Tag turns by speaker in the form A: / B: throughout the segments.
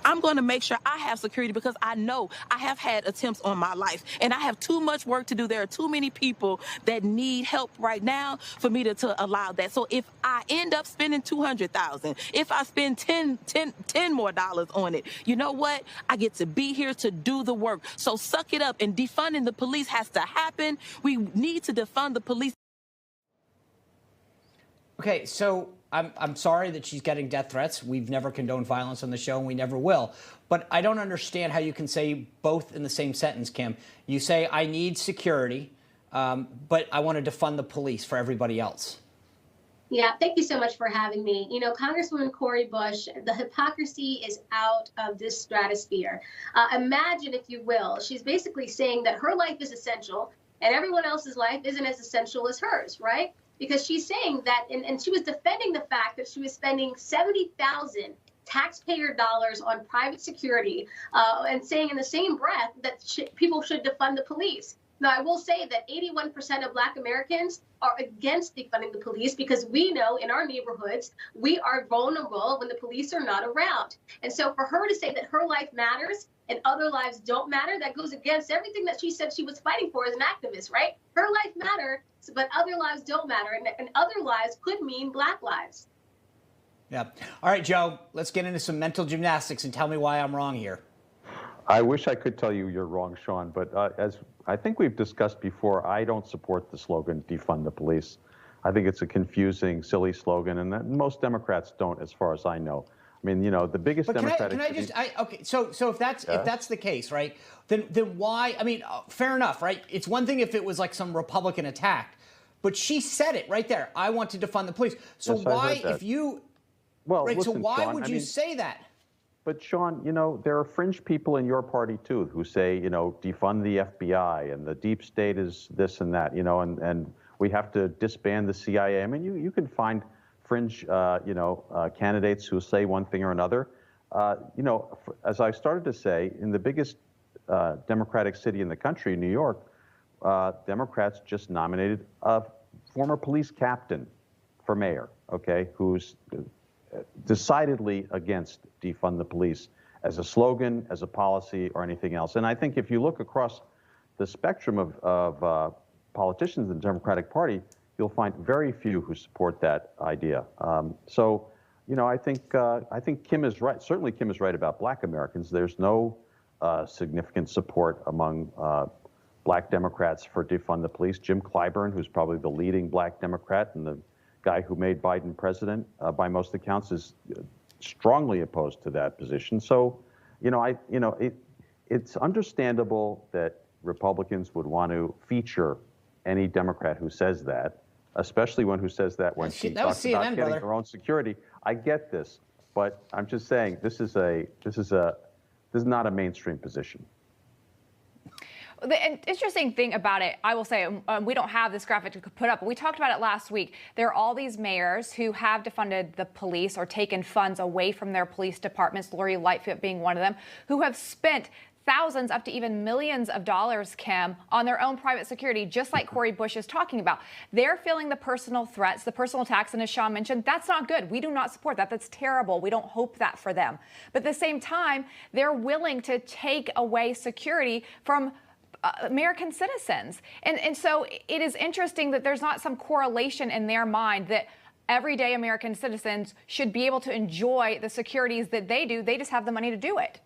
A: I'm going to make sure I have security because I know I have had attempts on my life and I have too much work to do. There are too many people that need help right now for me to allow that. So if I end up spending $200,000, if I spend 10 more dollars on it, you know what? I get to be here to do the work. So suck it up, and defunding the police has to happen. We need to defund the police.
B: Okay, so I'm sorry that she's getting death threats. We've never condoned violence on the show, and we never will. But I don't understand how you can say both in the same sentence, Kim. You say, I need security, but I want to defund the police for everybody else.
C: Yeah, thank you so much for having me. You know, Congresswoman Cori Bush, the hypocrisy is out of this stratosphere. Imagine, if you will, she's basically saying that her life is essential and everyone else's life isn't as essential as hers, right? Because she's saying that, and she was defending the fact that she was spending 70,000 taxpayer dollars on private security, and saying in the same breath that people should defund the police. Now, I will say that 81% of Black Americans are against defunding the police because we know in our neighborhoods we are vulnerable when the police are not around. And so for her to say that her life matters and other lives don't matter, that goes against everything that she said she was fighting for as an activist, right? Her life matters, but other lives don't matter. And other lives could mean Black lives.
B: Yeah. All right, Joe, let's get into some mental gymnastics and tell me why I'm wrong here.
D: I wish I could tell you you're wrong, Sean, but as I think we've discussed before, I don't support the slogan, defund the police. I think it's a confusing, silly slogan, and that most Democrats don't, as far as I know. I mean, you know, the biggest
B: but
D: Democratic...
B: okay, so if that's the case, right, then why, I mean, fair enough, right? It's one thing if it was like some Republican attack, but she said it right there, I want to defund the police. So
D: yes,
B: why, if you...
D: Well,
B: right,
D: listen,
B: so why
D: Sean,
B: would you say that?
D: But Sean, you know, there are fringe people in your party too who say, you know, defund the FBI and the deep state is this and that, you know, and we have to disband the CIA. I mean, you can find fringe, candidates who say one thing or another. You know, as I started to say, in the biggest Democratic city in the country, New York, Democrats just nominated a former police captain for mayor, okay, who's decidedly against defund the police as a slogan, as a policy, or anything else. And I think if you look across the spectrum of politicians in the Democratic Party, you'll find very few who support that idea. So, you know, I think Kim is right. Certainly Kim is right about Black Americans. There's no significant support among Black Democrats for defund the police. Jim Clyburn, who's probably the leading Black Democrat and the guy who made Biden president, by most accounts, is strongly opposed to that position. So, it's understandable that Republicans would want to feature any Democrat who says that, especially one who says that when she talks about getting her own security. I get this, but I'm just saying this is not a mainstream position.
E: The interesting thing about it, I will say, we don't have this graphic to put up, but we talked about it last week. There are all these mayors who have defunded the police or taken funds away from their police departments, Lori Lightfoot being one of them, who have spent thousands, up to even millions of dollars, Kim, on their own private security, just like Cori Bush is talking about. They're feeling the personal threats, the personal attacks, and as Sean mentioned, that's not good. We do not support that. That's terrible. We don't hope that for them. But at the same time, they're willing to take away security from American citizens. And so it is interesting that there's not some correlation in their mind that everyday American citizens should be able to enjoy the securities that they do. They just have the money to do it.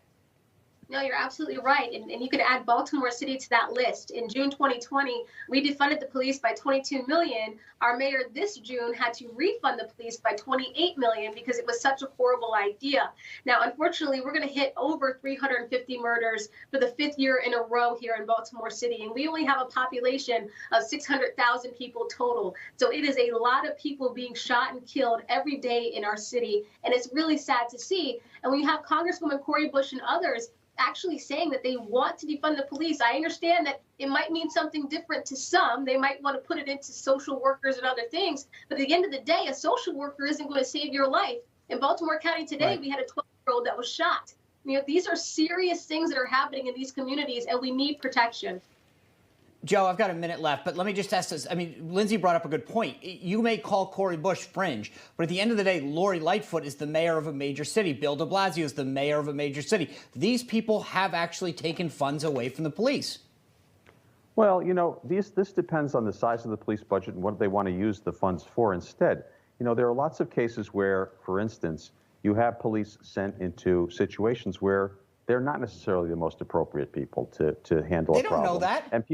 C: No, you're absolutely right. And you could add Baltimore City to that list. In June 2020, we defunded the police by $22 million. Our mayor this June had to refund the police by $28 million because it was such a horrible idea. Now, unfortunately, we're going to hit over 350 murders for the 5th year in a row here in Baltimore City. And we only have a population of 600,000 people total. So it is a lot of people being shot and killed every day in our city. And it's really sad to see. And when you have Congresswoman Cori Bush and others actually saying that they want to defund the police, I understand that it might mean something different to some. They might want to put it into social workers and other things. But at the end of the day, a social worker isn't going to save your life. In Baltimore County today, we had a 12-year-old that was shot. You know, these are serious things that are happening in these communities, and we need protection.
B: Joe, I've got a minute left, but let me just ask this. I mean, Lindsay brought up a good point. You may call Cori Bush fringe, but at the end of the day, Lori Lightfoot is the mayor of a major city. Bill de Blasio is the mayor of a major city. These people have actually taken funds away from the police.
D: Well, this depends on the size of the police budget and what they want to use the funds for instead. There are lots of cases where, for instance, you have police sent into situations where they're not necessarily the most appropriate people to handle a problem.
B: They don't know that.
D: And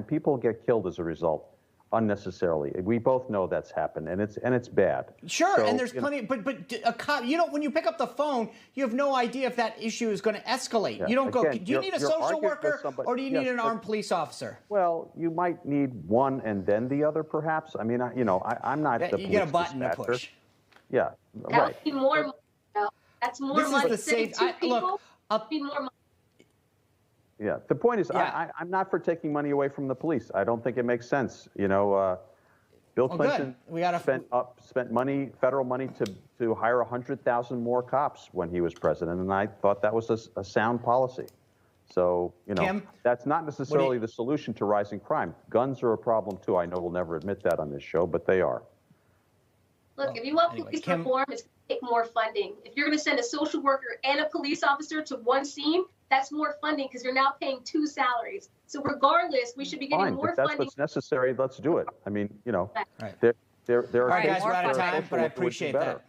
D: people get killed as a result unnecessarily. We both know that's happened, and it's bad.
B: Sure,
D: So,
B: and there's plenty. But a cop, when you pick up the phone, you have no idea if that issue is going to escalate.
D: Yeah,
B: You don't
D: again,
B: do you need a social worker or do you need an
D: but-
B: armed police officer?
D: Well, you might need one and then the other, perhaps. I mean, I'm not the
B: You
D: police
B: get a button to
D: dispatcher.
B: push.
D: Yeah,
C: That
D: right.
C: would be more money, though. That's more
B: This is
C: money.
B: the
C: Sending
B: safe-
C: two people
B: look,
C: would be more money.
D: Yeah, the point is,
B: Yeah.
D: I'm not for taking money away from the police. I don't think it makes sense. Bill Clinton spent money, federal money, to hire 100,000 more cops when he was president, and I thought that was a sound policy. So,
B: Kim,
D: that's not necessarily the solution to rising crime. Guns are a problem too. I know we'll never admit that on this show, but they are.
C: Look, if you want
B: anyway,
C: police
B: Kim-
C: reform, it's going to take more funding. If you're going to send a social worker and a police officer to one scene, that's more funding because you're now paying two salaries. So regardless, we should be getting
D: Fine,
C: more
D: if that's
C: funding.
D: what's necessary, let's do it. I mean,
B: Right.
D: there are
B: All right, guys,
D: cases
B: we're out of
D: where
B: time,
D: social
B: but I
D: worker would be
B: appreciate
D: better.
B: that.